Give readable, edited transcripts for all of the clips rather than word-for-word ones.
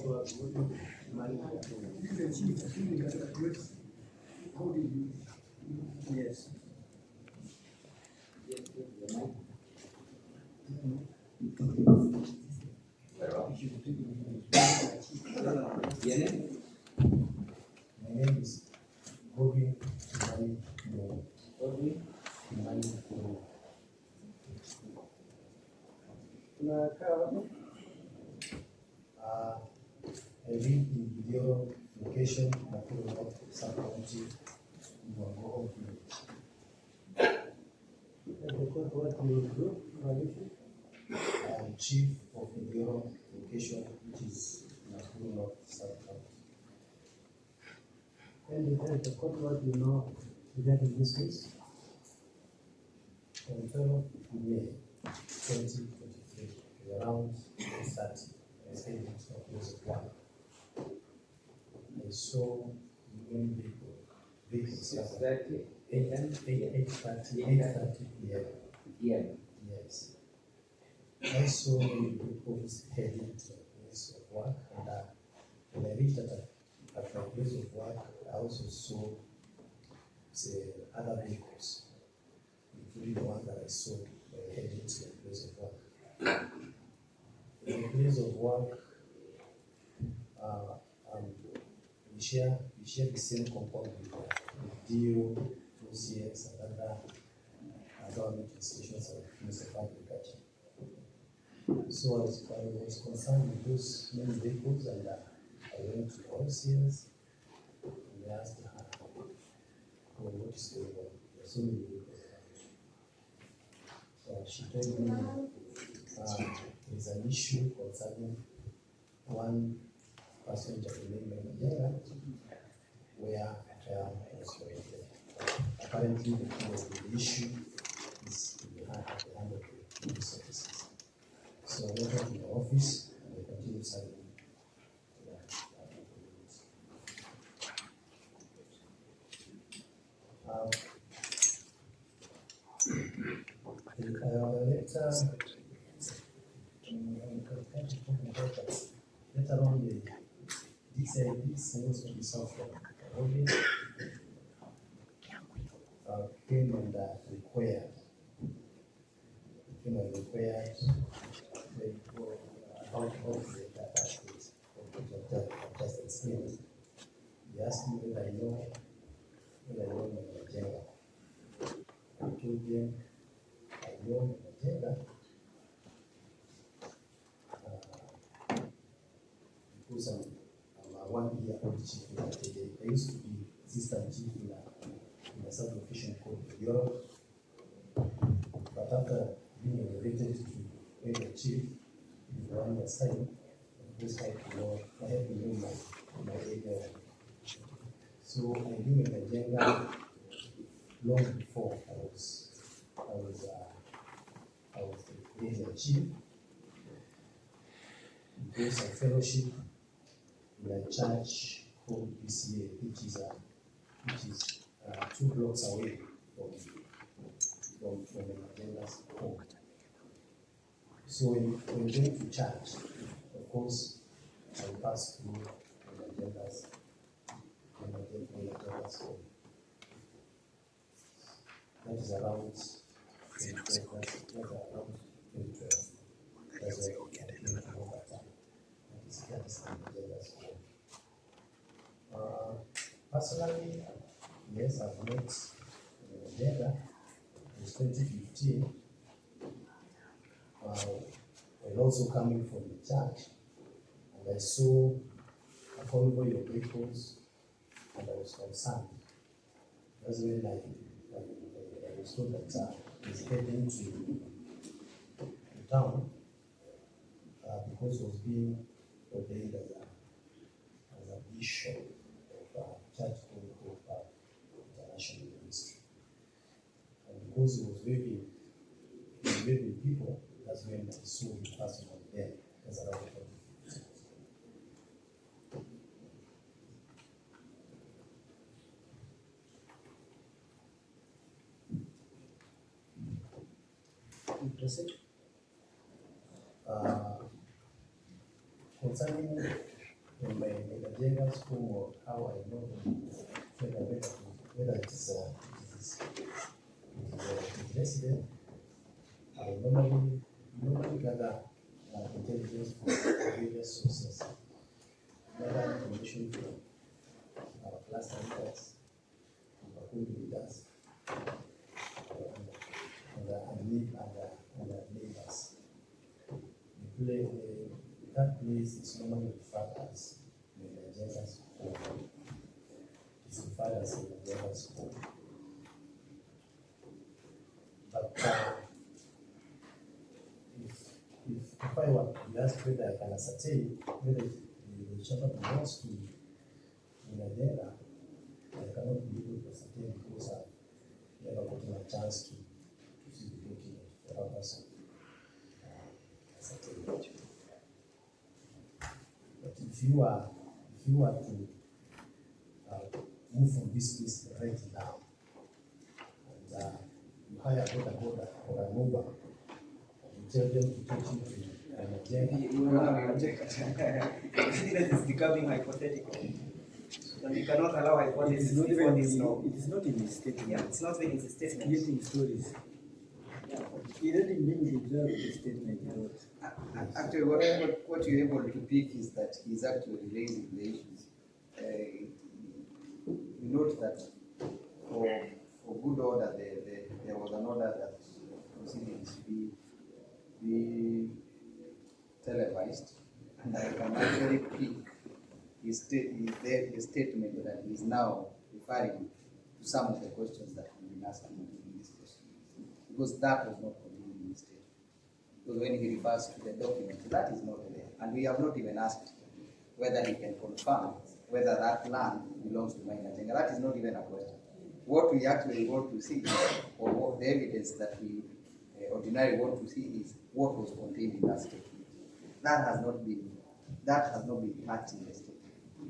Yes. My name is Bobby Maina Njenga. I live in your location, Nakuru North, Sub-County, Mwango Village. I am chief of your location, which is Nakuru North, Sub-County. And you tell the court what you know regarding this case. On 12 May 2023, around 30, I stayed in a place of work. I saw many vehicles. 6:30 8:30 p.m. Yes. I saw many people heading to a place of work, and when I reached at my place of work, I also saw other vehicles, including the one that I saw heading to the place of work. In the place of work, we share the same compound with DO, OCS, and other government institutions of municipal agriculture. So I was concerned with those many vehicles, and I went to OCS and I asked her, what is going on? There are so many vehicles. So she told me there's an issue concerning one passenger named Maina Njenga, where was corrected. Apparently, the issue is in the hand of the police officers. So I went to the office and I continued serving. Later on, this was to be solved. Came and required out of the aspects of just explained. He asked me whether I know Maina Njenga. I told them I know Maina Njenga because I'm a 1 year old chief in Atede. I used to be assistant chief in a sub-location called Europe. But after being elevated to area chief in 1 year's time, this I had to know my area. So I knew Maina Njenga long before I was the area chief, because I fellowship in a church called PCA, which is 2 blocks away from Maina Njenga's home. So when going to church, of course, I pass through Maina Njenga's home. That is around 2012. That's why I came to know that that is Maina Njenga's home. Personally, yes, I've met Maina Njenga in 2015. And also coming from the church, and I saw a convoy of vehicles, and I was concerned. That's when I was told that he's heading to town because he was being ordained as a bishop of a church called International Ministry. And because he was waving people, that's when I saw him passing on there as a rabbi. Concerning in my Njenga's home or how I know them, whether it is resident, I normally gather intelligence from various sources. Gather information from our class leaders, our leaders, and neighbors. That place is normally referred as Maina Njenga's home. It's referred as Maina Njenga's home. But if I were to be asked whether I can ascertain whether the chapter belongs to Maina Njenga, I cannot be able to ascertain because I've never gotten a chance to see the document for others. But if you are to move from this place right now, and you hire a boda or an Uber, and you tell them to take you to Njenga, That is becoming hypothetical. And we cannot allow hypothesis before this law. It is not in his statement. Yeah, it's not in his It's statement. creating stories. He didn't deserve the statement he wrote. Actually, what you're able to pick is that he's actually raising the issues. You note that for good order, there was an order that proceedings be televised, and I can actually pick his statement that he's now referring to some of the questions that we've been asking in this question, because that was not contained in his statement. Because when he refers to the document, that is not there. And we have not even asked whether he can confirm whether that land belongs to Maina Njenga. That is not even a question. What we actually want to see, or what the evidence that we ordinarily want to see, is what was contained in that statement. That has not been matched in the statement.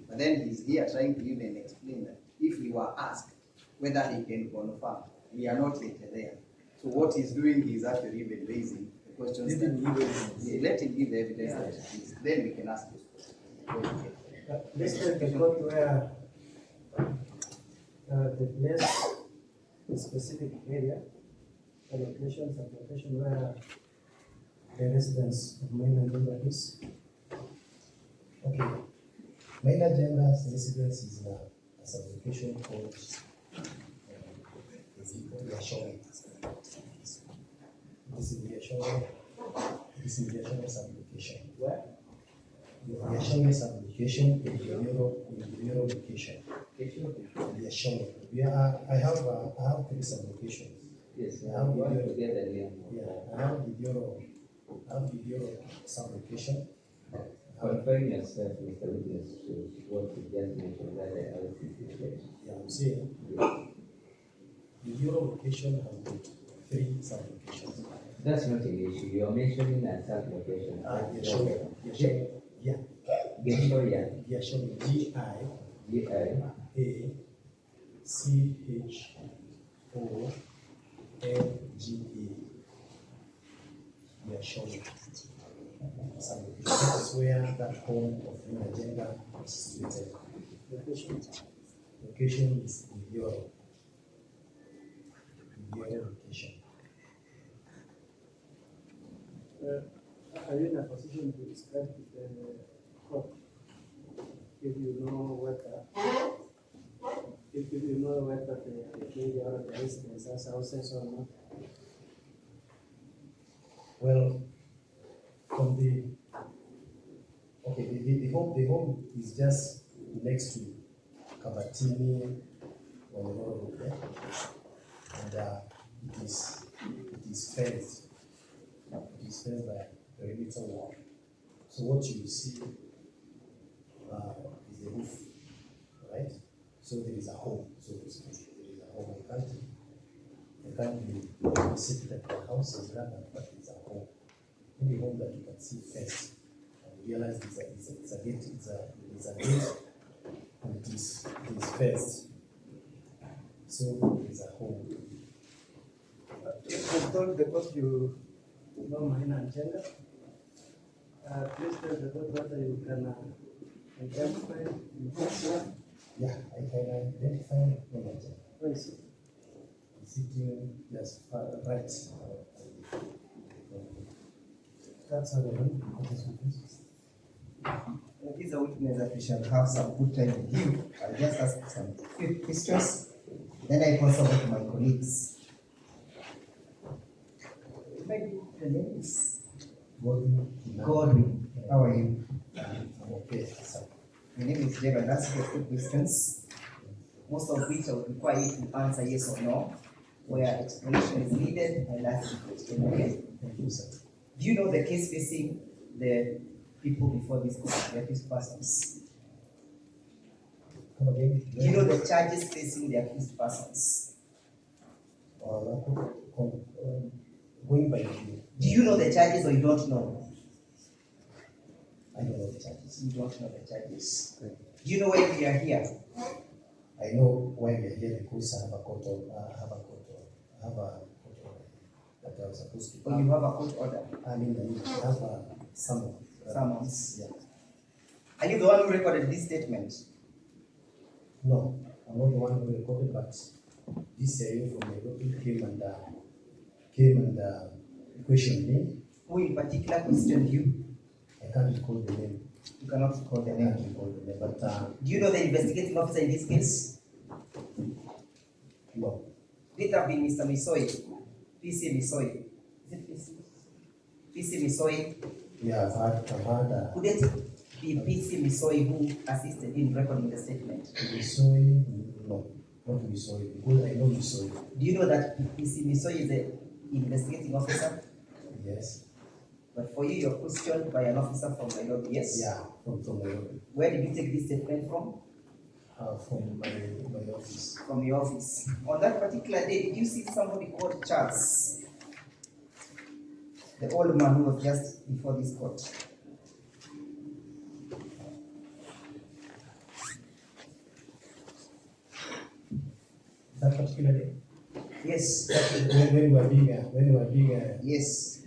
But then he's here trying to even explain that if we were asked whether he can confirm, we are not yet there. So what he's doing is actually even raising the questions. Let him give the evidence that it is. Then we can ask those questions. This is the court where the place, the specific area, the location, sub-location where the residence of Maina Njenga is. okay. Maina Njenga's residence is in a sub-location called Yashome. This is Yashome sub-location. Where? Yashome sub-location in the Bureau location. Yashome. I have 3 sub-locations. Yes, I have we are Bureau. together here. Yeah, I have the Bureau sub-location. Confine yourself, Mr. Witness, to what you just mentioned that the LCC said. Yeah, I'm saying the Bureau location has got 3 sub-locations. That's not an issue. You are mentioning a sub-location. Yashome. Yeah. Geshoya, Yashome. GIACHONGA. Yashome. Sub-location. That is where that home of Maina Njenga is situated. Location is in Bureau. Location. Are you in a position to describe the court? If you know whether the area or the residence has houses or not? Well, from the home is just next to Kabatini on the road there, and it is fenced. It is fenced by a perimeter wall. So what you see is the roof, right? So there is a home. So there is a home. You can't be say that the house is rather, but it's a home. Any home that you can see first and realize it's a gate, it's a gate, and it is first. So it is a home. I've told the court you know Maina Njenga. Please tell the court whether you can Identify the Yeah, I can identify manager. Where is it? Sitting just right. That's how I run. It is a witness that we shall have some good time with you. I'll just ask some few questions. Then I pass over to my colleagues. Maybe the name is Godwin. How are you? I'm okay, sir. My name is Jeb, and ask you a few questions, most of which I would require you to answer yes or no. Where explanation is needed, I'll ask you a question, okay? Thank you, sir. Do you know the case facing the people before this court, the accused persons? Come again. Do you know the charges facing the accused persons? Going by the. Do you know the charges or you don't know? I don't know the charges. You don't know the charges. Do you know why we are here? I know why we are here because I have a court order that I was supposed to. Or you have a court order? I mean, I have a summons. Summons. Yeah. Are you the one who recorded this statement? No, I'm not the one who recorded, but this CIO from Nairobi came and questioned me. Who in particular questioned you? I can't recall the name. You cannot recall the I name. can't recall the name, but Do you know the investigating officer in this case? no. It have been Mr. Misoi, PC Misoi. Is it PC? PC Misoi. Yeah, I've had Could it be PC Misoi who assisted in recording the statement? Missouri, no, not Missouri, because I know Missouri. Do you know that PC Misoi is the investigating officer? Yes. But for you, you're questioned by an officer from Nairobi, yes? Yeah, from Nairobi. Where did you take this statement from? From my office. From your office. On that particular day, did you see somebody called Charles? The old man who was just before this court. That particular day? Yes. When we were being Yes.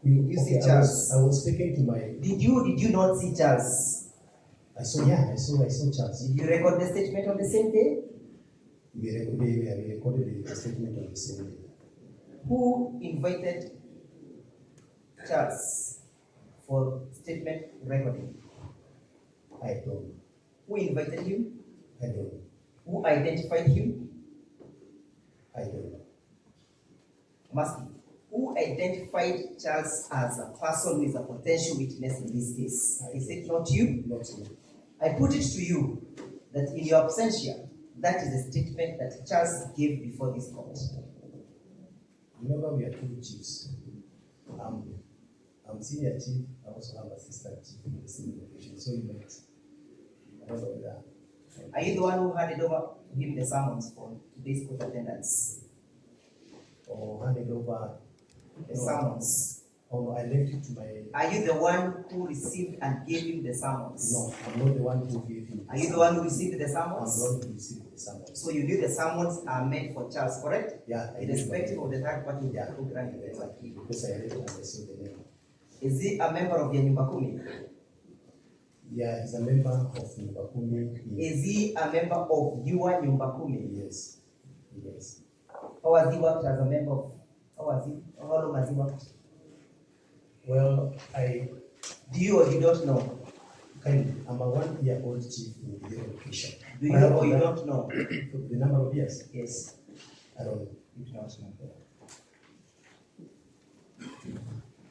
you see Charles? I was speaking to my. Did you not see Charles? I saw Charles. Did you record the statement on the same day? We recorded the statement on the same day. Who invited Charles for statement recording? I don't know. Who invited him? I don't know. Who identified him? I don't know. Must be. Who identified Charles as a person who is a potential witness in this case? Is it not you? Not me. I put it to you that in your absentia, that is the statement that Charles gave before this court. Remember, we are two chiefs. I'm senior chief. I also have assistant chief in the same location. So you might. I don't know whether. Are you the one who handed over to him the summons for today's court attendance? Or handed over The summons. Oh no, I left it to my. Are you the one who received and gave him the summons? No, I'm not the one who gave him. Are you the one who received the I'm summons? the one who received the summons. So you knew the summons are meant for Charles, correct? Yeah, I did. Irrespective of the third party Yeah. who granted the key. Because I read it and I saw the name. Is he a member of the Nyumba Kumi? Yeah, he's a member of Mbakumi. Is he a member of your Nyumba Kumi? Yes. Yes. How has he worked as a member of? How long has he worked? Well, Do you or you don't know? I'm a 1-year-old chief in the location. Do you or you don't know? The number of years? Yes. I don't know. You do not know.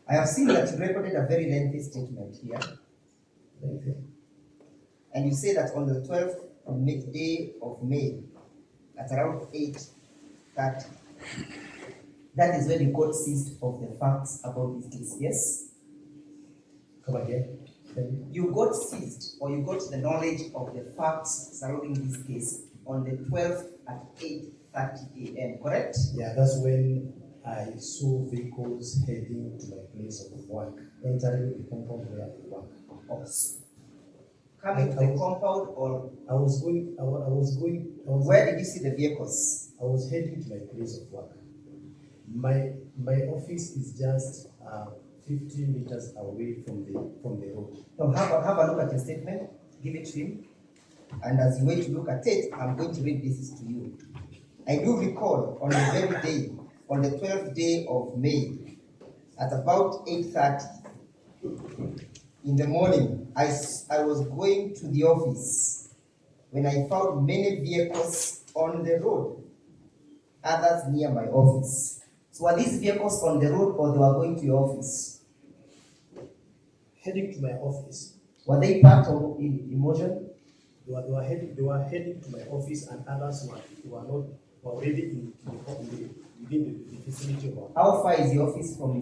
I have seen that you recorded a very lengthy statement here. Thank you. And you say that on the 12th day of May, at around 8:30, that is when you got seized of the facts about this case, yes? Come again. You got seized, or you got the knowledge of the facts surrounding this case on the 12th at 8:30 a.m., correct? Yeah, that's when I saw vehicles heading to my place of work, entering the compound where I work. Coming to the compound, or where did you see the vehicles? I was heading to my place of work. My office is just 50 meters away from the road. Now have a look at your statement, give it to him. And as you wait to look at it, I'm going to read this to you. I do recall on the very day, on the 12th day of May, at about 8:30 in the morning, I was going to the office when I found many vehicles on the road, others near my office. So were these vehicles on the road or they were going to your office? Heading to my office. Were they parked or in motion? They were heading to my office, and others were already within the vicinity of our. How far is the office from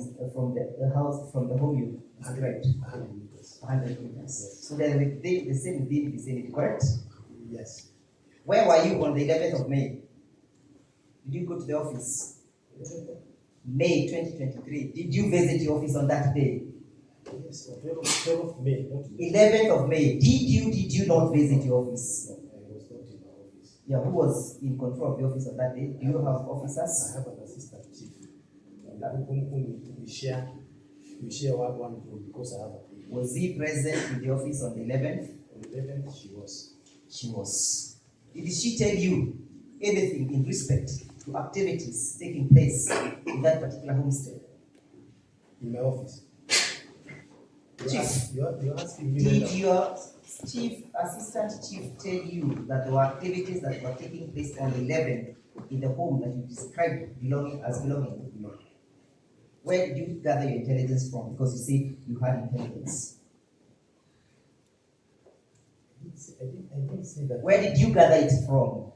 the house, from the home you described? 100 meters. 100 meters. Yes. So they're the same within the vicinity, correct? Yes. Where were you on the 11th of May? Did you go to the office? May 2023. Did you visit the office on that day? Yes, 12th of May. 11th of May. Did you not visit your office? No, I was not in my office. Yeah, who was in control of the office on that day? Do you have officers? I have an assistant chief. We share one room because I have a baby. Was he present in the office on the 11th? On the 11th, she was. She was. Did she tell you anything in respect to activities taking place in that particular homestead? In my office. Chief, You're asking me. did your assistant chief tell you that there were activities that were taking place on the 11th in the home that you described belonging? Where did you gather your intelligence from? Because you say you had intelligence. I didn't say that. Where did you gather it from?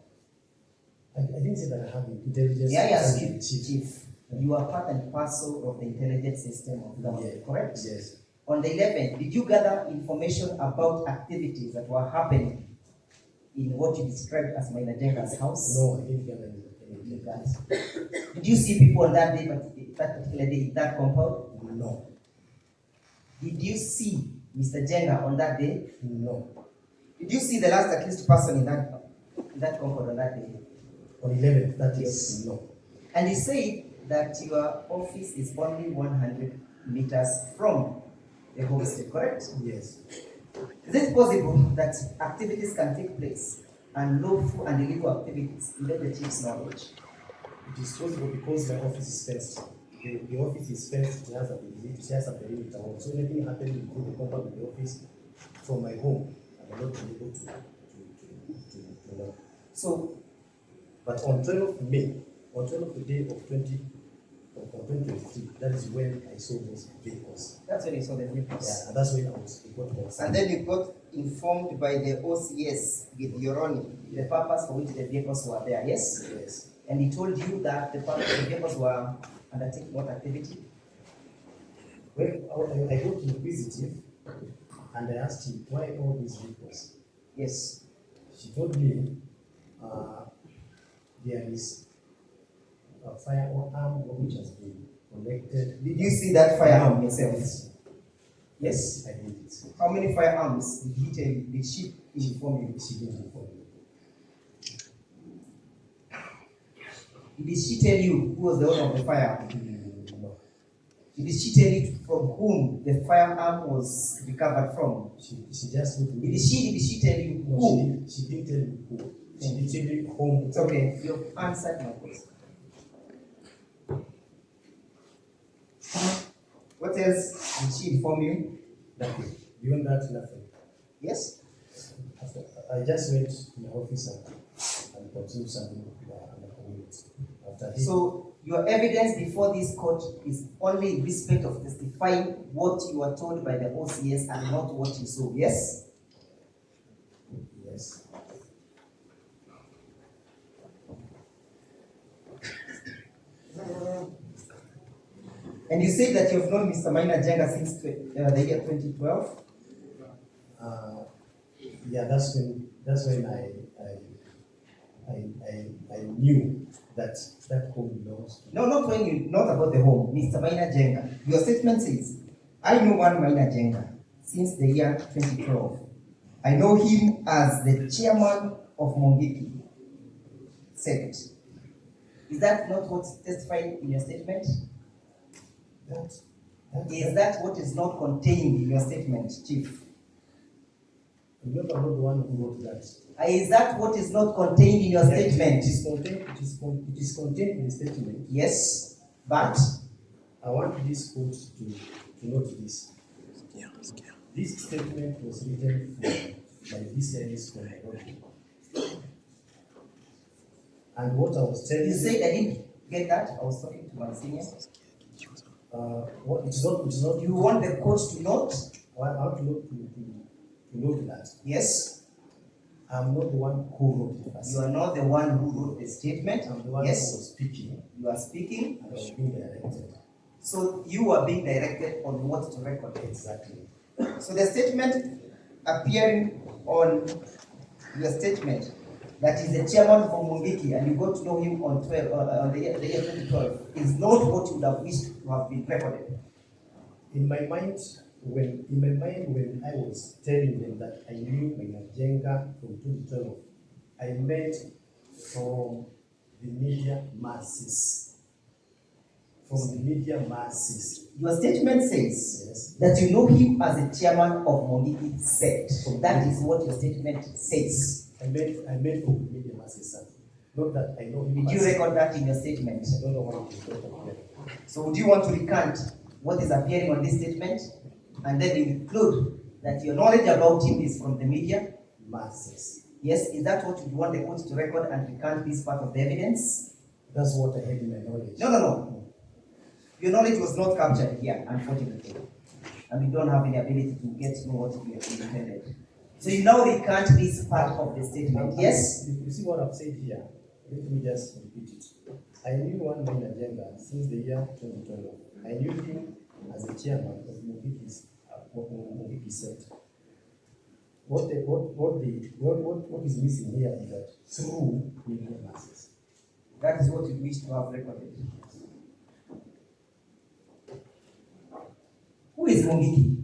I didn't say that I have intelligence. Yeah, yes, Chief. Chief. You are part and parcel of the intelligence system of government, Yeah. correct? Yes. On the 11th, did you gather information about activities that were happening in what you described as Maina Njenga's house? No, I didn't gather anything. Did you see people on that day, that particular day, in that compound? No. Did you see Mr. Njenga on that day? No. Did you see the last accused person in that compound on that day? On 11th, that is Yes. no. And you said that your office is only 100 meters from the homestead, correct? Yes. Is it possible that activities can take place, and lawful and illegal activities, without the chief's knowledge? It is possible because my office is fenced. The office is fenced, it has a perimeter. So anything happening within the compound of the office from my home, I will not be able to know. So, But on 12th of May, on 12th of the day of 2023, that is when I saw those vehicles. that's when you saw the vehicles. Yeah, and that's when I got more. And then you got informed by the OCS with Yoroni, the purpose for which the vehicles were there, yes? Yes. And he told you that the purpose of the vehicles were undertaking what activity? Well, I got inquisitive and I asked him, why all these vehicles? Yes. She told me there is a firearm which has been collected. Did you see that firearm yourself? Yes. I did it. How many firearms did he tell you? Did she inform you? She didn't inform me. Did she tell you who was the owner of the firearm? No. Did she tell you from whom the firearm was recovered from? She just told me. Did she tell you No, who? she didn't tell me who. She didn't tell me whom. It's okay. You've answered my question. What else did she inform you? Nothing. Beyond that, nothing. Yes? I just went to my office and continued something on the community. After he, So your evidence before this court is only in respect of testifying what you were told by the OCS and not what you saw. Yes? yes. And you say that you've known Mr. Maina Njenga since the year 2012? Yeah, that's when I knew that home belongs to. No, not about the home. Mr. Maina Njenga. Your statement says, I know one Maina Njenga since the year 2012. I know him as the chairman of MUNGIKI sect. Is that not what's testified in your statement? That Is that what is not contained in your statement, Chief? Remember, I'm not the one who wrote that. Is that what is not contained in your statement? It is contained in the statement. Yes, but I want this court to note this. This statement was written by DCIS for Nairobi. And what I was telling you said I didn't get that. I was talking to my senior. What it's not. You want the court to note? I want to note that. Yes. I'm not the one who wrote it. You are not the one who wrote the statement. I'm the one who was speaking. You are speaking. And I was being directed. So you are being directed on what to record. Exactly. So the statement appearing on your statement that is the chairman for MUNGIKI and you got to know him on the year 2012 is not what you would have wished to have been recorded. In my mind, when I was telling them that I knew Maina Njenga from 2012, I meant from the media masses. From the media masses. Your statement says yes, that you know him as the chairman of MUNGIKI said. So that is what your statement says. I meant from the media masses, sir. Not that I know him. Did you record that in your statement? I don't know what to record. So would you want to recant what is appearing on this statement and then include that your knowledge about him is from the media? Masses. Yes, is that what you want the court to record and recant this part of the evidence? That's what I had in my knowledge. No. Your knowledge was not captured here, unfortunately. And we don't have any ability to get to know what we have intended. So you now recant this part of the statement, yes? You see what I've said here? Let me just repeat it. I knew one Maina Njenga since the year 2012. I knew him as the chairman of MUNGIKI said. What is missing here is that through media masses. That is what you wish to have recorded. Who is MUNGIKI?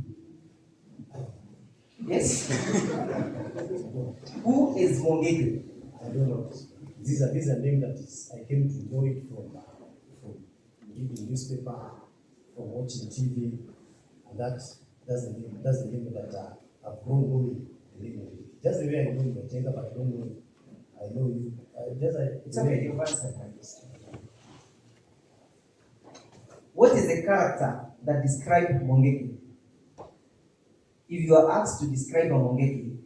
Yes? Who is MUNGIKI? I don't know. These are names that I came to know it from reading newspaper, from watching TV, and that's the name that I've grown knowing the name of it. Just the way I know Njenga, but I don't know. I know you. It's okay, you've answered my question. What is the character that describes MUNGIKI? If you are asked to describe a MUNGIKI,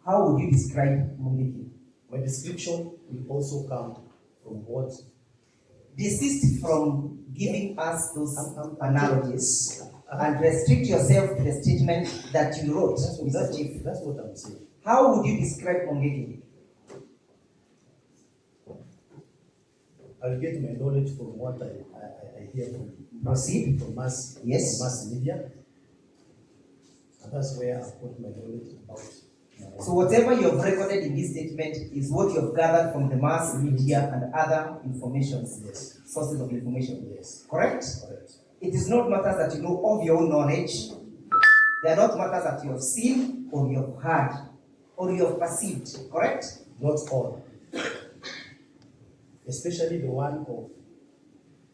how would you describe MUNGIKI? My description will also come from what? Desist from giving us those analogies and restrict yourself to the statement that you wrote, Mr. Chief. That's what I'm saying. How would you describe MUNGIKI? I'll get my knowledge from what I hear from mass media. And that's where I've got my knowledge about. So whatever you have recorded in this statement is what you have gathered from the mass media and other informations, yes, sources of information. Yes. Correct? Correct. It is not matters that you know of your own knowledge. They are not matters that you have seen or you have heard or you have perceived. Correct? Not all. Especially the one of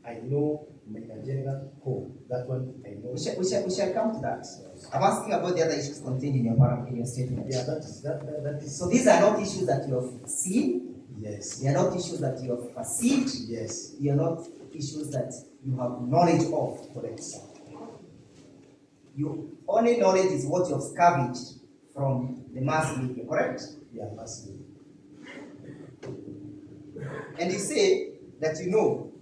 I know Maina Njenga who. That one I know. We shall come to that. I'm asking about the other issues contained in your statement. Yeah, that is. So these are not issues that you have seen. Yes. They are not issues that you have perceived. Yes. They are not issues that you have knowledge of. Correct. Your only knowledge is what you have scavenged from the mass media, correct? Yeah, mass media. And you say that you know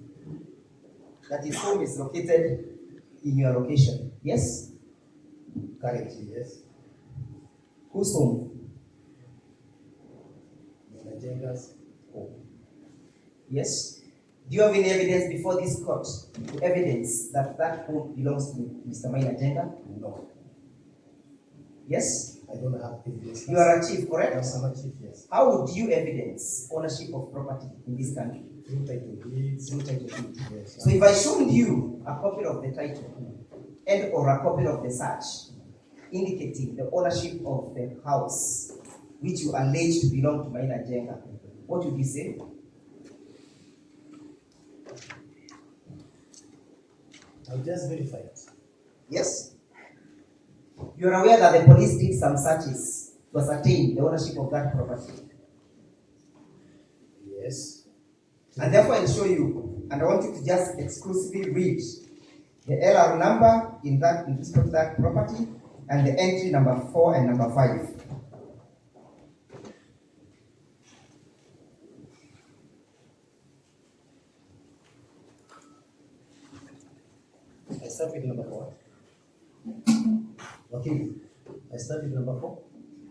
that his home is located in your location. Yes? Currently, yes. Whose home? Maina Njenga's home. Yes? Do you have any evidence before this court to evidence that that home belongs to Mr. Maina Njenga? No. Yes? I don't have evidence. You are a chief, correct? I'm a chief, yes. How would you evidence ownership of property in this country? Through title deeds. Through title deed. Yes. So if I showed you a copy of the title and or a copy of the search indicating the ownership of the house which you allege to belong to Maina Njenga, what would you say? I'll just verify it. Yes? You are aware that the police did some searches to ascertain the ownership of that property. Yes. And therefore I'll show you, and I want you to just exclusively read the LR number in this particular property and the entry number 4 and number 5. I start with number 4. Okay. I start with number 4.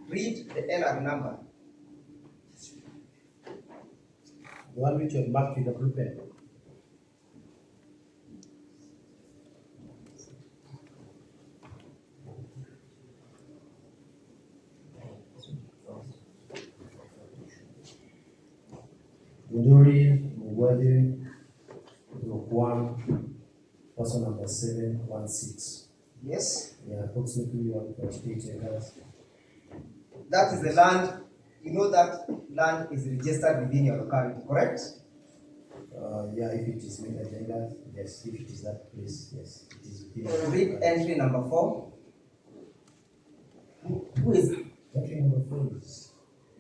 Read the LR number. The one which you have marked with the blue pen. Muduri, Muwadi, Lukwan, person number 716. Yes? Yeah, approximately 1.8 acres. That is the land. You know that land is registered within your locality, correct? Yeah, if it is Maina Njenga, yes. If it is that place, yes. It is within Read entry number 4. Who is it? entry number 4 is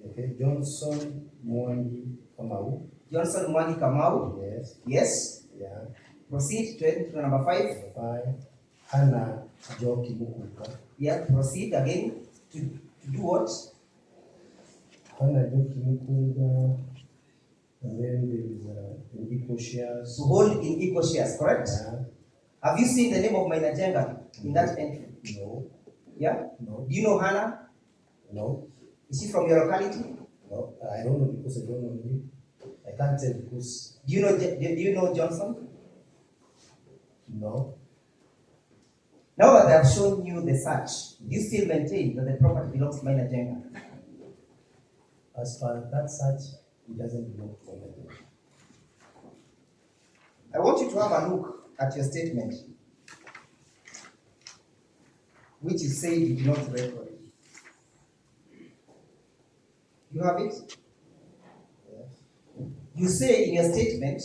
okay. Johnson Mwangi Kamau. Johnson Mwangi Kamau. Yes. Yes? Yeah. Proceed to entry number 5. Number 5. Hannah Joki Mukuka. Yeah, proceed again to do what? Hannah Joki Mukuka. And then there is an equal shares. To hold in equal shares, correct? Yeah. Have you seen the name of Maina Njenga in that entry? No. Yeah? No. Do you know Hannah? No. Is she from your locality? No. I don't know because I don't know him. I can't tell because Do you know Johnson? no. Now that I have shown you the search, do you still maintain that the property belongs to Maina Njenga? As far as that search, it doesn't belong to Maina. I want you to have a look at your statement, which you say you did not record. You have it? Yes. You say in your statement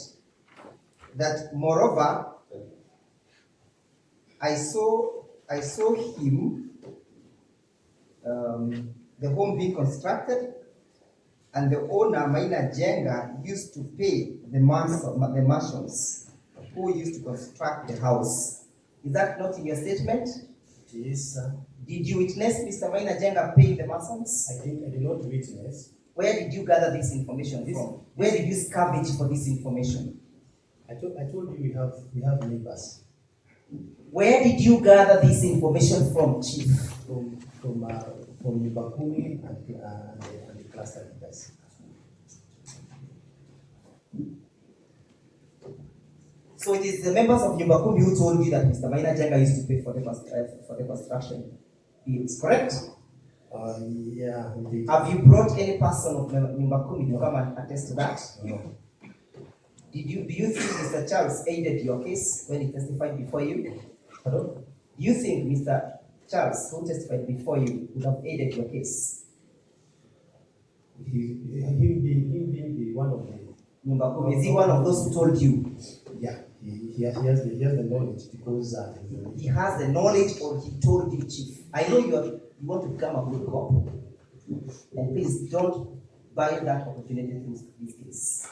that moreover, I saw him, the home being constructed, and the owner, Maina Njenga, used to pay the mansions who used to construct the house. Is that not in your statement? It is, sir. Did you witness Mr. Maina Njenga paying the masons? I did not witness. Where did you gather this information from? Where did you scavenge for this information? I told you we have neighbors Where did you gather this information from, Chief? from Nibakumi and the cluster leaders. So it is the members of Nyumbakumi who told you that Mr. Maina Njenga used to pay for the construction bills, correct? Yeah. Indeed. Have you brought any person of Nyumbakumi to come and attest to that? No. Do you think Mr. Charles aided your case when he testified before you? Pardon? Do you think Mr. Charles, who testified before you, would have aided your case? Him being the one of the Nyumbakumi, is he one of those who told you? yeah. He has the knowledge because He has the knowledge, or he told you, Chief? I know you want to become a good cop, and please don't buy that opportunity through this case.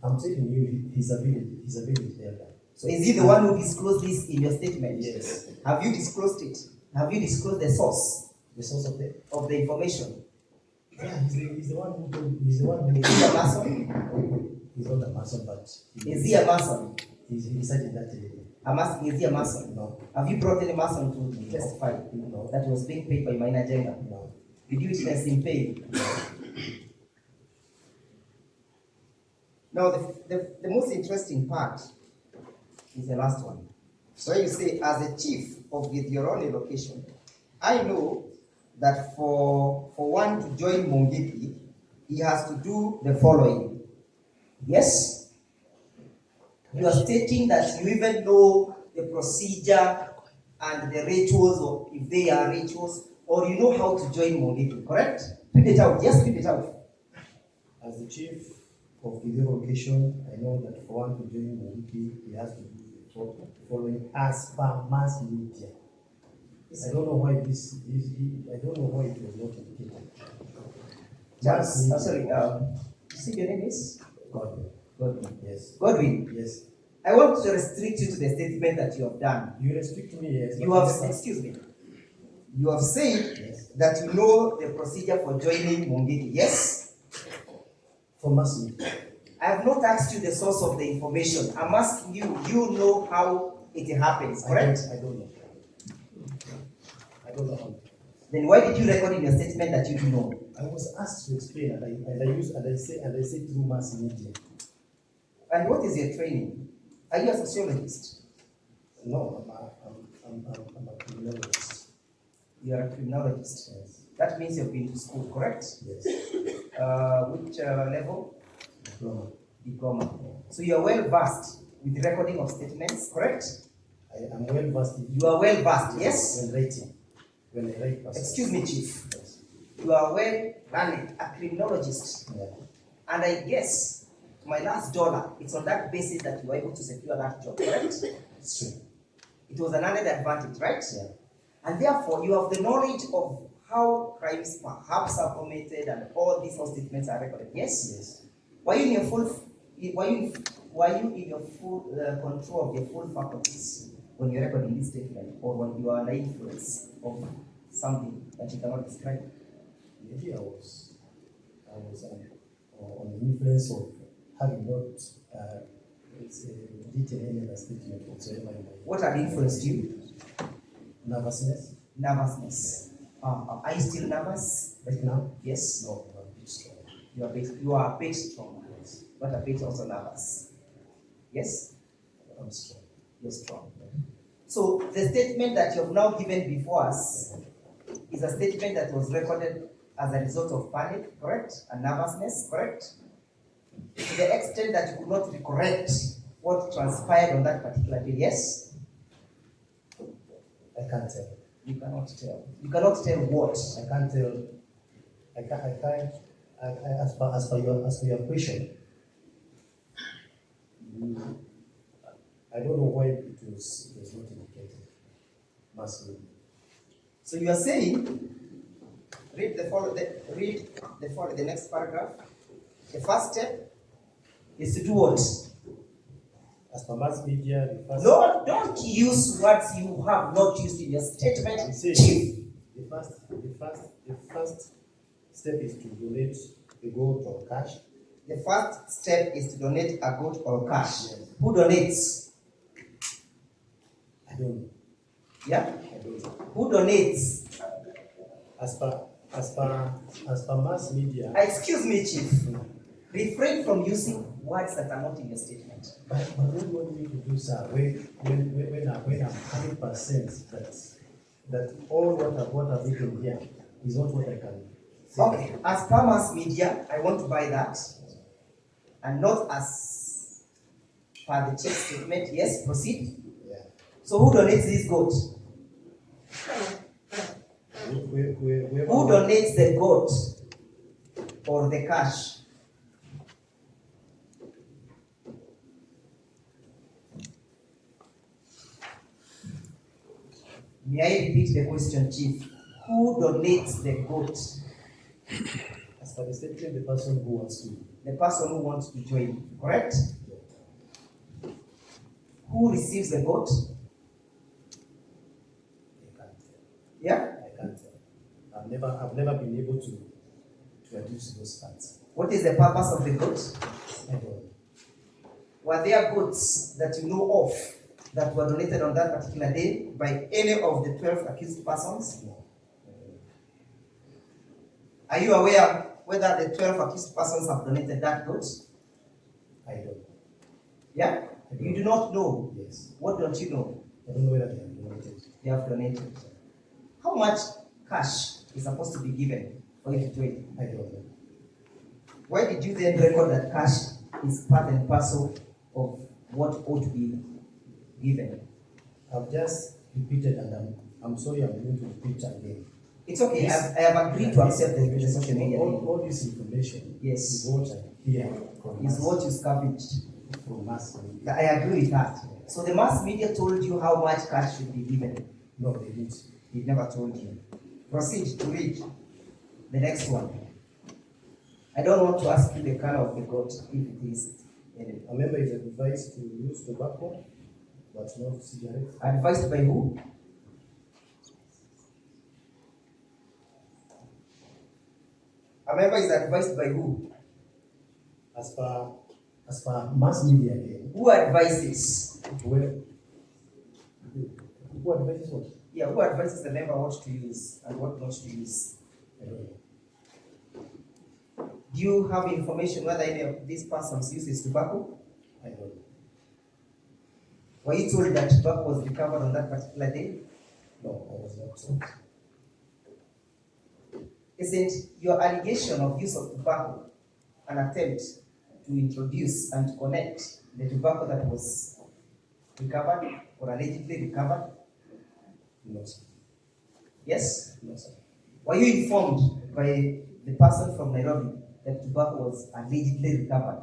I'm telling you his ability there. So is he the one who disclosed this in your statement? Yes. Have you disclosed it? Have you disclosed the source The source of the information? yeah, he's the one who Is he a Mason? he's not a Mason, but Is he a Mason? he's in that I'm asking, is he a Mason? no. Have you brought any Mason to testify No. that was being paid by Maina Njenga? No. Did you witness him paying? Now, the most interesting part is the last one. So you say, as a chief of Githiorone location, I know that for one to join Mungiki, he has to do the following. Yes? You are stating that you even know the procedure and the rituals, or if they are rituals, or you know how to join Mungiki, correct? Read it out. Yes, read it out. As the chief of the location, I know that for one to join Mungiki, he has to do following as per mass media. I don't know why this I don't know why it was not indicated. Mass media. Sorry, you see your name is? Godwin. Godwin. Yes. Godwin, Yes. I want to restrict you to the statement that you have done. You restrict me, yes. You have, excuse me, you have said Yes. that you know the procedure for joining MUNGIKI, yes? For mass media. I have not asked you the source of the information. I'm asking you, you know how it happens, correct? I don't know. I don't know how. Then why did you record in your statement that you do know? I was asked to explain, and I say through mass media. And what is your training? Are you a sociologist? No, I'm a criminologist. You are a criminologist. Yes. That means you've been to school, correct? Yes. Which level? Diploma. Diploma. So you are well versed with recording of statements, correct? I am well versed. You are well versed, yes? When writing. When I write passages. Excuse me, Chief. Yes. You are well learned, a criminologist. Yeah. And I guess my last dollar, it's on that basis that you were able to secure that job, correct? It's true. It was an added advantage, right? Yeah. And therefore, you have the knowledge of how crimes perhaps are committed and all these statements are recorded. Yes? Yes. Were you in your full control of your full faculties when you're recording this statement, or when you are under influence of something that you cannot describe? Maybe I was on the influence of having not detailed any other statement whatsoever in my What had influenced you? nervousness. Nervousness. Are you still nervous? Right now? Yes. No, I'm a bit strong. You are a bit strong, Yes. but a bit also nervous. Yes? I'm strong. You're strong. So the statement that you have now given before us is a statement that was recorded as a result of panic, correct? And nervousness, correct? To the extent that you could not recollect what transpired on that particular day, yes? I can't tell. You cannot tell. You cannot tell what? I can't tell. I can't. As per your question, I don't know why it was not indicated. Mass media. So you are saying, read the next paragraph. The first step is to do what? As per mass media, the first. No, don't use words you have not used in your statement, I'm saying Chief. the first step is to donate a goat or cash. The first step is to donate a goat or cash. Yes. Who donates? I don't know. Yeah? I don't know. Who donates? As per mass media. Excuse me, Chief. Refrain from using words that are not in your statement. But what do you want me to do, sir? When I'm 100% that all what I've written here is not what I can say. Okay, as per mass media, I want to buy that. And not as per the Chief's statement. Yes, proceed. Yeah. So who donates this goat? Who donates the goat or the cash? May I repeat the question, Chief? Who donates the goat? As per the statement, the person who wants to. The person who wants to join, correct? Who receives the goat? I can't tell. Yeah? I can't tell. I've never been able to reduce those facts. What is the purpose of the goat? I don't know. Were there goats that you know of that were donated on that particular day by any of the 12 accused persons? No. Are you aware whether the 12 accused persons have donated that goat? I don't know. Yeah? You do not know. Yes. What don't you know? I don't know whether they have donated. They have donated. How much cash is supposed to be given for you to join? I don't know. Why did you then record that cash is part and parcel of what ought to be given? I've just repeated, and I'm sorry I'm going to repeat again. It's okay. I have agreed to accept the social media. All this information Yes. is what I hear from Is mass- what you scavenged. from mass media. I agree with that. So the mass media told you how much cash should be given. No, they didn't. It never told you. Proceed to read the next one. I don't want to ask you the color of the goat if it is any. A member is advised to use tobacco, but not cigarettes. Advised by who? A member is advised by who? As per mass media again, Who advises? who advises what? Yeah, who advises the member what to use and what not to use? I don't know. Do you have information whether any of these persons uses tobacco? I don't know. Were you told that tobacco was recovered on that particular day? No, I was not told. Isn't your allegation of use of tobacco an attempt to introduce and to connect the tobacco that was recovered or allegedly recovered? No, sir. Yes? No, sir. Were you informed by the person from Nairobi that tobacco was allegedly recovered?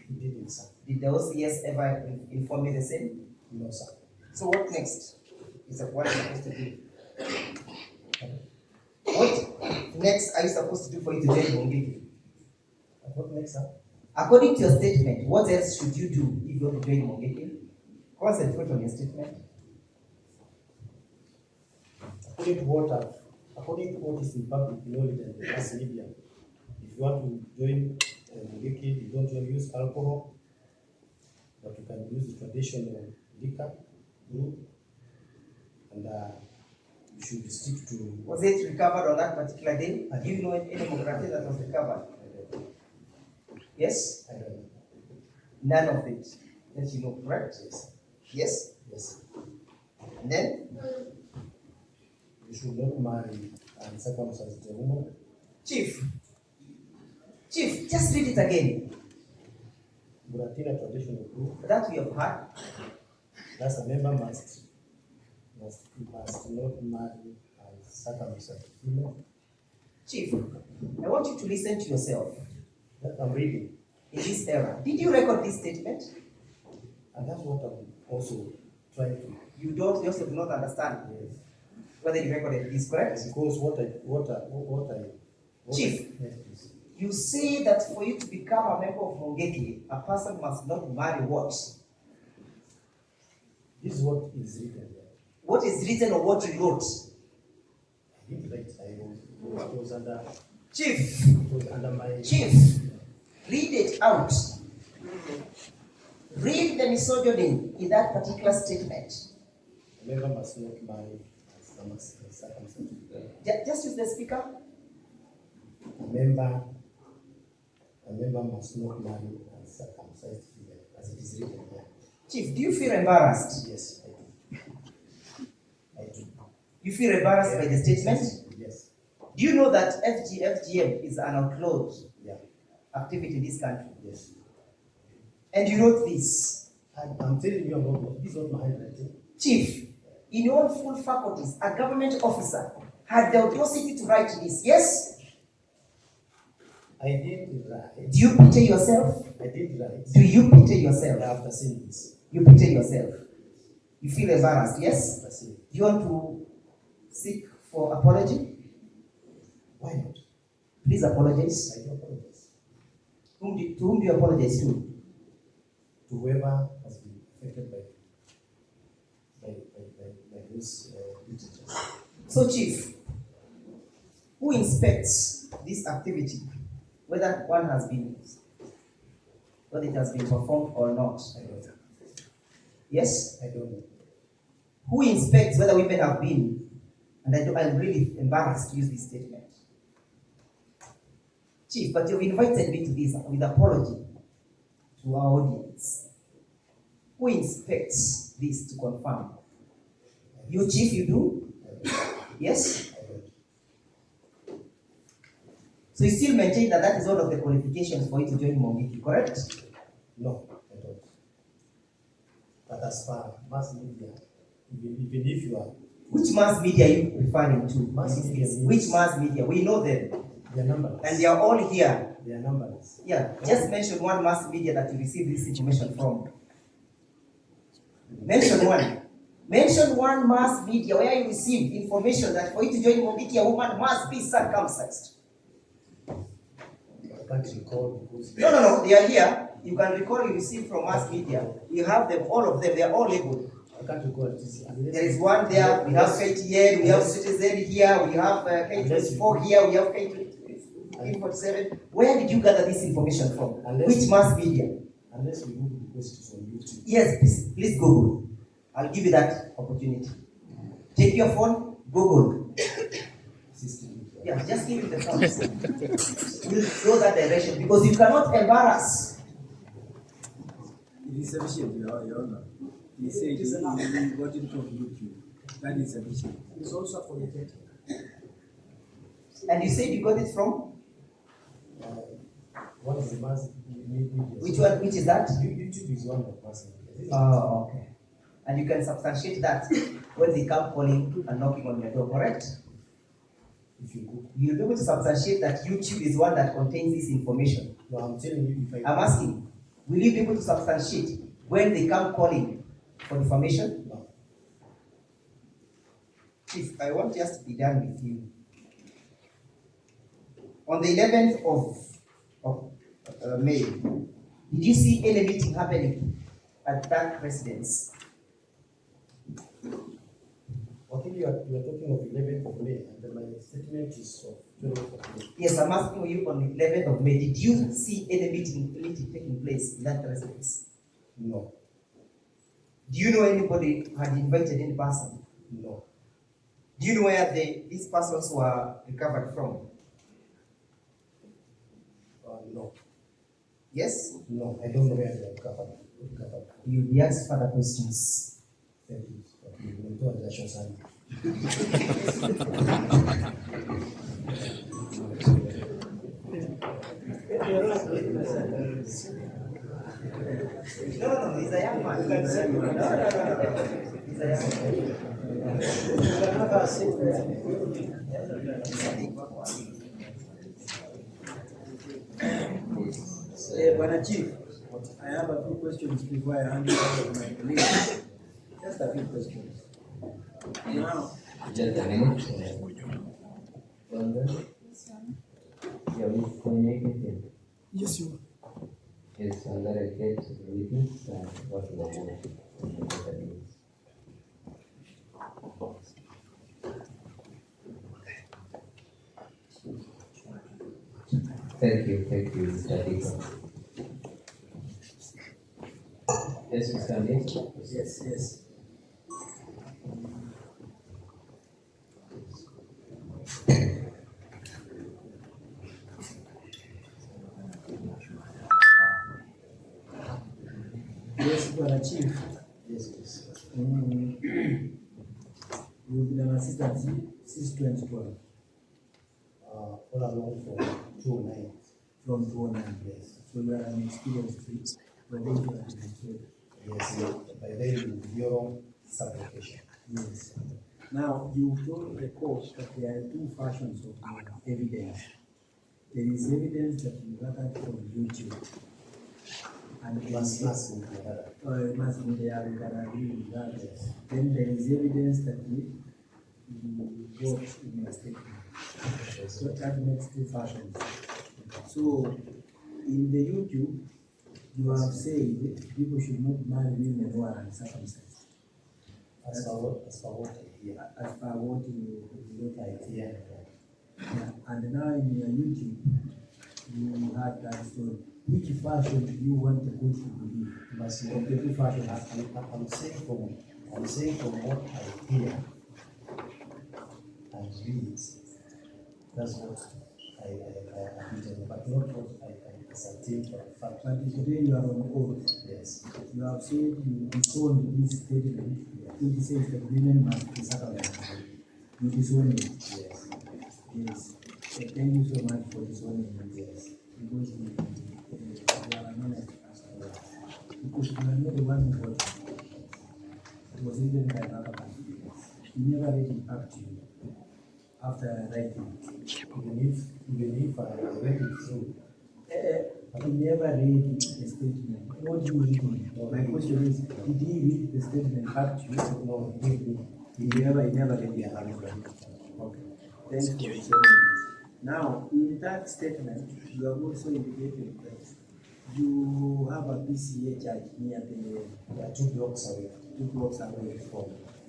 He didn't, sir. Did the OCS ever inform you the same? No, sir. So what next? Is that what you're supposed to do? What next are you supposed to do for you to join MUNGIKI? What next, sir? According to your statement, what else should you do if you want to join MUNGIKI? Concentrate on your statement. According to what is in public knowledge and the mass media, if you want to join MUNGIKI, you don't use alcohol, but you can use the traditional liquor, brew, and you should stick to. Was it recovered on that particular day? Do you know any democracy that was recovered? Yes? I don't know. None of it. That you know, correct? Yes. Yes? Yes. And then? You should not marry uncircumcised woman. Chief, just read it again. Buratina traditional brew. That we have heard. Thus a member must not marry uncircumcised female. Chief, I want you to listen to yourself. That I'm reading. In this era, did you record this statement? And that's what I'm also trying to. You also do not understand Yes. whether you recorded this, correct? Because Chief. Yes, please. You say that for you to become a member of MUNGIKI, a person must not marry what? This is what is written there. What is written or what you wrote? I didn't write. It was under. Chief, It was under my. Chief, read it out. Read the misogyny in that particular statement. A member must not marry uncircumcised. Just use the speaker. A member must not marry uncircumcised female, as it is written here. Chief, do you feel embarrassed? Yes, I do. I do. You feel embarrassed by the statement? Yes. Do you know that FGM is an outlawed Yeah. activity in this country? Yes. And you wrote this. I'm telling you about this is not my handwriting. Chief, in your full faculties, a government officer had the audacity to write this, yes? I did write. Do you pity yourself? I did write. Do you pity yourself? After seeing this. You pity yourself. You feel embarrassed, yes? After seeing. Do you want to seek for apology? Why not? Please apologize. I do apologize. To whom do you apologize to? To whoever has been affected by those literatures. So, Chief, who inspects this activity, whether it has been performed or not? I don't know. Yes? I don't know. Who inspects whether women have been? And I'm really embarrassed to use this statement. Chief, but you've invited me to this with apology to our audience. Who inspects this to confirm? You, Chief, you do? Yes? I don't. So you still maintain that that is one of the qualifications for you to join MUNGIKI, correct? No, I don't. But as far mass media, even if you are. Which mass media are you referring to? Mass media means- Which mass media? We know them. They are numberless. And they are all here. They are numberless. Yeah, just mention one mass media that you received this information from. Mention one. Mention one mass media where you receive information that for you to join MUNGIKI, a woman must be circumcised. I can't recall because. No, they are here. You can recall you received from mass media. You have them, all of them, they are all labeled. I can't recall this. There is one there, we have KTN, we have Citizen here, we have K24 here, we have K47. Where did you gather this information from? Which mass media? Unless we Google the questions on YouTube. Yes, please Google. I'll give you that opportunity. Take your phone, Google. Yeah, just give it the phone. We'll go that direction because you cannot embarrass. It is sufficient, Your Honor. He said you got it from YouTube. That is sufficient. It's also authoritative. And you said you got it from? What is the mass media? Which one? Which is that? YouTube is one of mass media. Oh, okay. And you can substantiate that when they come calling and knocking on your door, correct? If you go. You'll be able to substantiate that YouTube is one that contains this information. No, I'm telling you, if I'm asking, will you be able to substantiate when they come calling for information? No. Chief, I want just to be done with you. On the 11th of May, did you see any meeting happening at that residence? I think you are talking of 11th of May, and my statement is of 12th of May. Yes, I'm asking you on the 11th of May, did you see any meeting taking place in that residence? No. Do you know anybody who had invited any person? No. Do you know where these persons were recovered from? No. Yes? No, I don't know where they are recovered. You'll be asked further questions. Thank you. You will do a show, son. No, he's a young man. He's a Bwana Chief, I have a few questions before I hand it over to my colleague. Just a few questions. Now, Just a minute. Yeah, we communicating. yes, you. It's under a case witness and what the motion. Thank you, Mr. Dixon. Yes, Mr. Dixon. Yes. Yes, Bwana Chief. Yes, please. You've been an assistant since 2012. All along from 2009. From 2009. Yes. So you are an experienced related administrator. Yes, by then you will do your own supplication. Yes. Now, you told the court that there are two fashions of evidence. There is evidence that you gathered from YouTube. And there is Mass media. mass media, we can agree with that. Yes. Then there is evidence that you got in your statement. So that makes two fashions. So, in the YouTube, you have said people should not marry women who are uncircumcised. As per what I hear. As per what I hear. Yeah. And now in your YouTube, you had that story. Which fashion do you want the court to believe? Of the two fashions. I'm saying from what I hear and read, that's what I written, but not what I ascertain for a fact. But today you are on oath. Yes. You have said you disown this statement, which says that women must be circumcised. You disown it. Yes. Yes. Thank you so much for disowning it. Yes. Because you are an honest person. Because you are not the one who got it. It was written by another person. You never let it back to you after writing. Even if I read it through. He never read the statement. What do you read? My question is, did he read the statement back to you? No, he did not. He never read the paragraph. Okay. Thanks for sharing this. Now, in that statement, you have also indicated that you have a PCA charge near the Yeah, 2 blocks away. 2 blocks away from.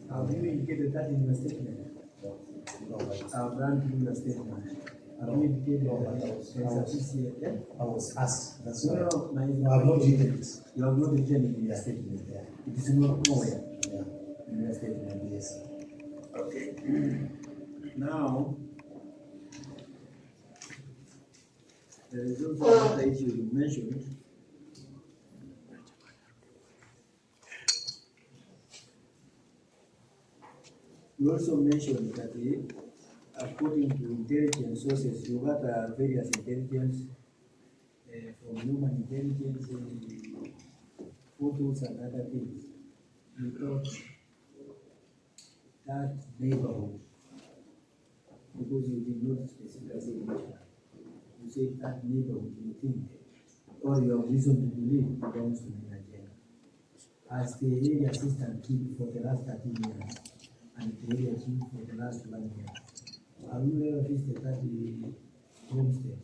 Have you indicated that in your statement? No, but I've run through your statement. Have you indicated No, that but there is a PCA? Yeah? I was asked. That's No, why. no, my, No, I've not written it. you have not written it in your statement. Yeah. It is not nowhere Yeah. in your statement. Yes. Okay. Now, there is also another issue you mentioned. You also mentioned that according to intelligence sources, you got various intelligence from human intelligence, photos and other things. You thought that neighborhood, because you did not specifically say which one, you said that neighborhood you think, or you have reason to believe belongs to Maina Njenga. As the area assistant chief for the last 13 years, and the area chief for the last 1 year, have you ever visited that homestead?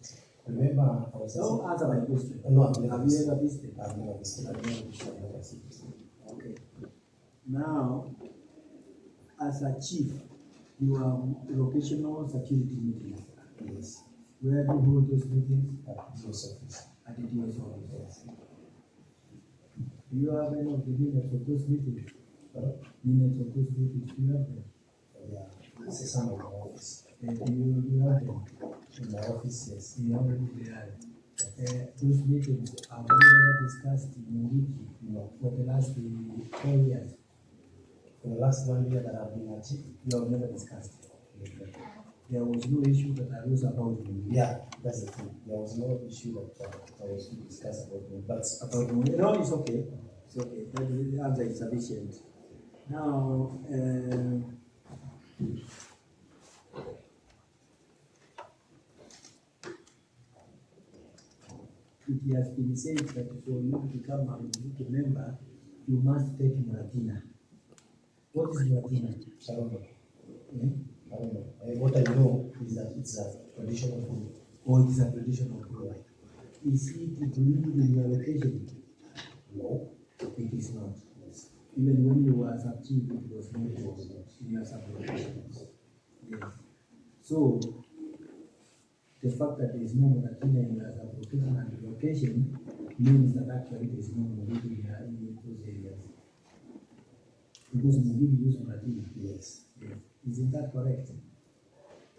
Remember, I was Don't answer my question. No, I've never Have you visited. ever visited? I've never visited. I've never visited. I've never visited. Okay. Now, as a chief, you have locational security meetings. Yes. Where do you hold those meetings? At DO's office. At the DO's office. Yes. Do you have any of the minutes of those meetings? But, Minutes of those meetings, do you have them? yeah, it's some of my office. Do you have them? In my office, yes. You have them there. Those meetings, have you ever discussed MUNGIKI? No. For the last 4 years? For the last 1 year that I've been at chief. You have never discussed it. There was no issue that arose about MUNGIKI. Yeah, that's the thing. There was no issue that I was to discuss about me, but About MUNGIKI. No, it's okay. It's okay. The answer is sufficient. Now, it has been said that for you to become a MUNGIKI member, you must take Muratina. What is Muratina? I don't know. Hmm? I don't know. What I know is that it's a traditional food. Or it is a traditional food? Is it included in your location? No. It is not. Yes. Even when you were sub chief, it was not It was not. in your sub location. Yes. So, the fact that there is no Muratina in your sub location and location means that actually there is no MUNGIKI in those areas. Because MUNGIKI use Muratina. Yes. Yes. Isn't that correct?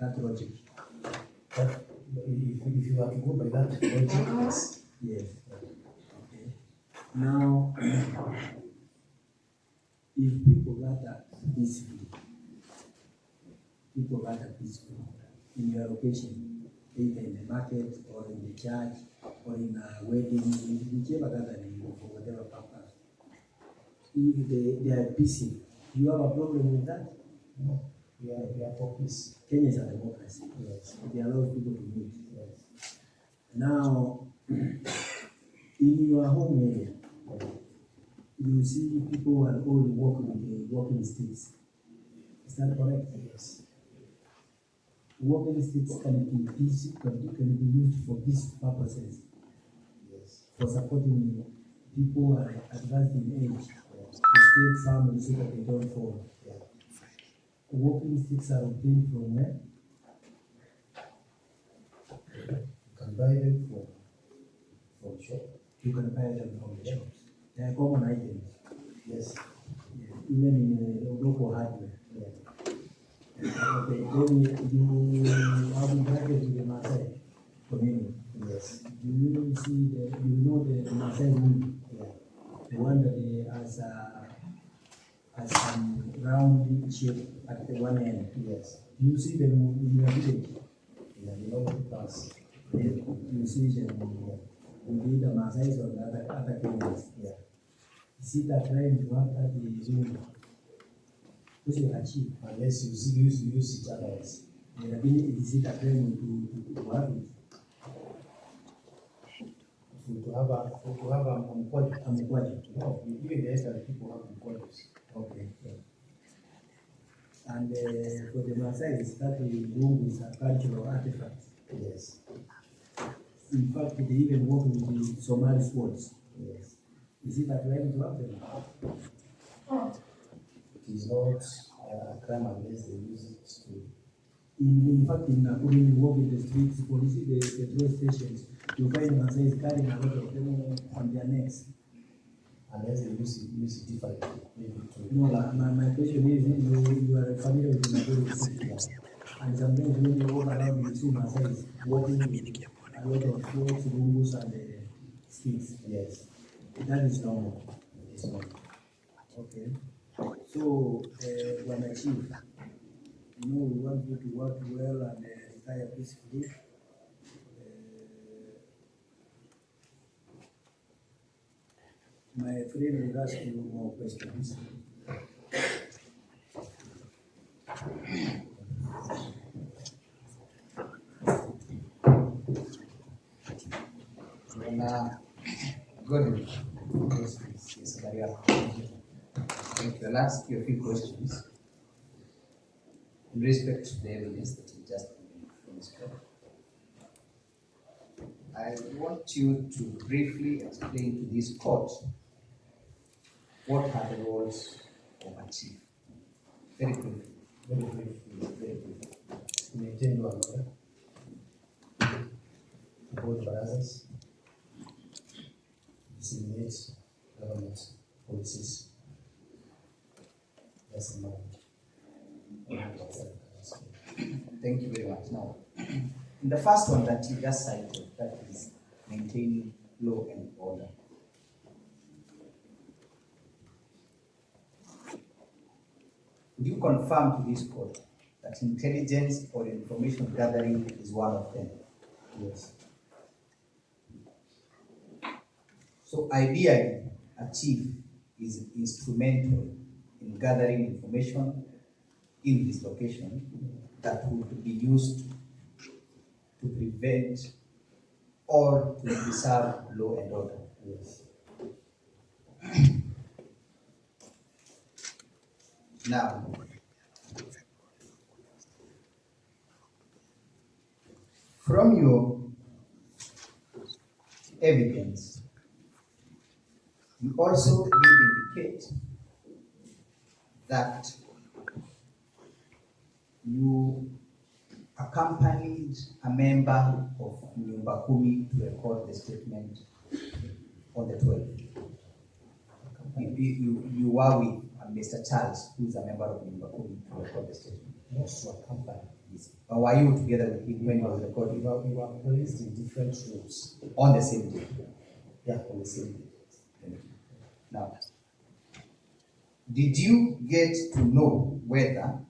That logic? But if you are to go by that logic, yes. Yes. Okay. Now, if people gather peacefully, in your location, either in the market or in the church or in a wedding, whichever gathering for whatever purpose, if they are peaceful, do you have a problem with that? No. We are for peace. Kenya is a democracy. Yes. It allows people to meet. Yes. Now, in your home area, you see people who are all walking sticks. Is that correct? Yes. Walking sticks can be used for these purposes, Yes. for supporting people who are advanced in age, to stay firm so that they don't fall. Yeah. Walking sticks are obtained from where? You can buy them from shop. You can buy them from the shops. They are common items. Yes. Yeah. Even in local hardware. Yeah. Okay, then you have interacted with the Maasai community. Yes. Do you see the Maasai wood, Yeah. the one that has some round shape at the one end? Yes. Do you see them in your village? Yeah. You know the class. Yeah. You see them in the Maasai or the other Kenyans? Yeah. Is it a crime to have that wood? Which you achieve? Unless you use it otherwise. Is it a crime to have it? to have a mkwaju. No, even the elderly people have mkwajus. Okay. And for the Maasai, that Lungu is a cultural artifact. Yes. In fact, they even work with the Somali swords. Yes. Is it a crime to have them? It is not a crime unless they use it to. In fact, in Nakuru, you walk in the streets, police, the petrol stations, you find Maasai carrying a lot of them on their necks. Unless they use it differently, maybe to. No, my question is, you are familiar with the Nakuru city, and sometimes when you walk around, you see Maasai walking a lot of swords, rungus, and sticks. Yes. That is normal. It is not. Okay. So, when I chief, we want you to work well and retire peacefully. My friend will ask you more questions. Good. Yes, carry on. Thank you. I'll ask you a few questions in respect to the evidence that you just demonstrated. I want you to briefly explain to this court what are the roles of a chief. Very briefly. Very briefly. Maintain law and order. Hold barazas. Disseminate government policies. That's the Thank you very much. Now, in the first one that you just cited, that is maintaining law and order. Would you confirm to this court that intelligence or information gathering is one of them? Yes. So ideally, a chief is instrumental in gathering information in this location that would be used to prevent or to preserve law and order. Yes. Now, from your evidence, you also did indicate that you accompanied a member of Nyumba Kumi to record the statement on the 12th. You were with Mr. Charles, who is a member of Nyumba Kumi, to record the statement. Not to accompany. Or were you together with him when he was recording? We were placed in different rooms. On the same day? Yeah, on the same day. Now, did you get to know whether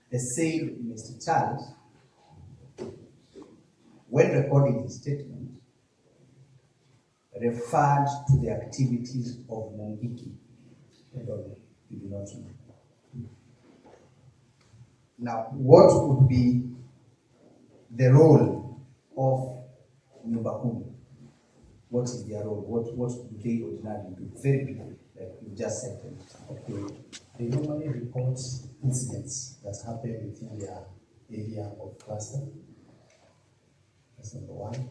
the said Mr. Charles, when recording his statement, referred to the activities of MUNGIKI? You do not know. Now, what would be the role of Nyumba Kumi? What is their role? What do they ordinarily do? Very briefly, like you just said. Okay. They normally report incidents that happen within their area of cluster. That's number one.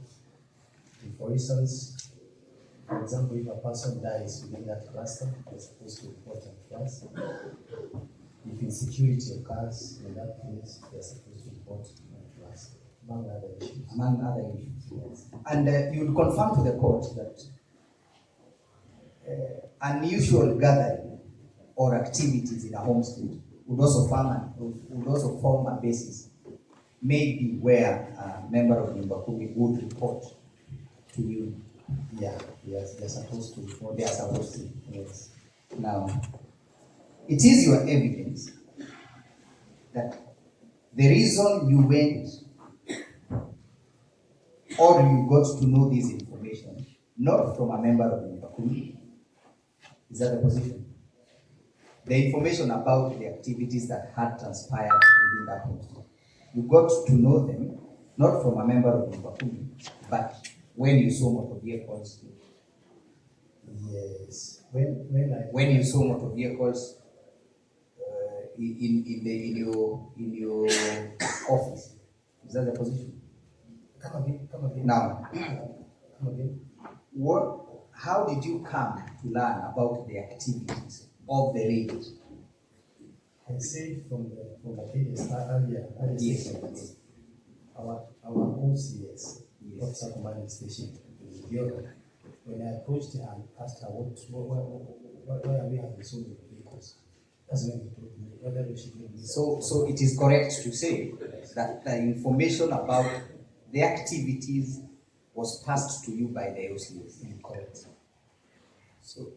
And for instance, for example, if a person dies within that cluster, they're supposed to report in class. If insecurity occurs in that place, they're supposed to report in class, among other issues. Among other issues, yes. And you will confirm to the court that unusual gathering or activities in a homestead would also form a basis, maybe where a member of Nyumba Kumi would report to you. Yeah, yes, they're supposed to report. They are supposed to. Yes. Now, it is your evidence that the reason you went or you got to know this information, not from a member of Nyumba Kumi, is that the position? The information about the activities that had transpired within that homestead. You got to know them, not from a member of Nyumba Kumi, but when you saw motor vehicles. Yes. When You saw motor vehicles in your office. Is that the position? Come again. Now, Come again. how did you come to learn about the activities of the raid? I said from the previous earlier Yes. statement, our OCS, Yes. Officer Commanding Station, in Europe, when I approached her and asked her why are we having so many vehicles, that's when he told me whether we should do this. So it is correct to say that the information about the activities was passed to you by the OCS. Correct. So,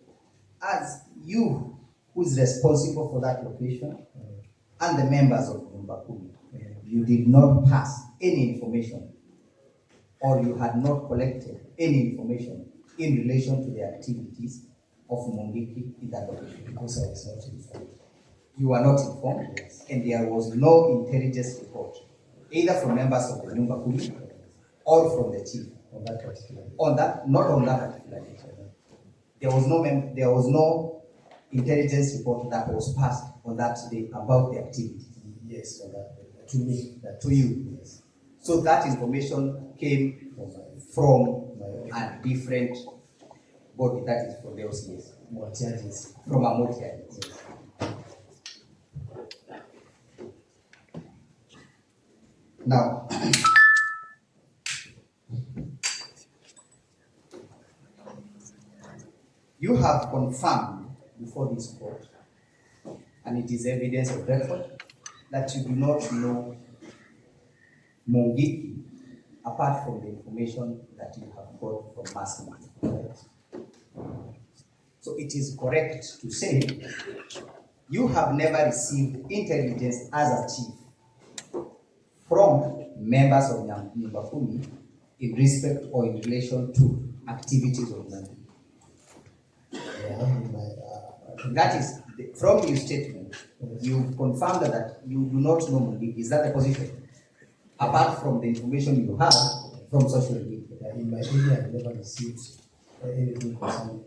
as you who is responsible for that location and the members of MUNGIKI, you did not pass any information or you had not collected any information in relation to the activities of MUNGIKI in that location. Because I was not informed. You were not informed, Yes. and there was no intelligence report, either from members of the MUNGIKI or from the chief. On that particular day. Not on that particular day. There was no intelligence report that was passed on that day about the activities. Yes, on that day. To me, To you. Yes. So that information came From from a different body, that is from the OCS, my charges. from a multi. Now, you have confirmed before this court, and it is evidence of record, that you do not know MUNGIKI apart from the information that you have got from mass media. So it is correct to say you have never received intelligence as a chief from members of MUNGIKI in respect or in relation to activities of MUNGIKI. That is, from your statement, you confirmed that you do not know MUNGIKI. Is that the position? Apart from the information you have from social media. In my area, I never received anything concerning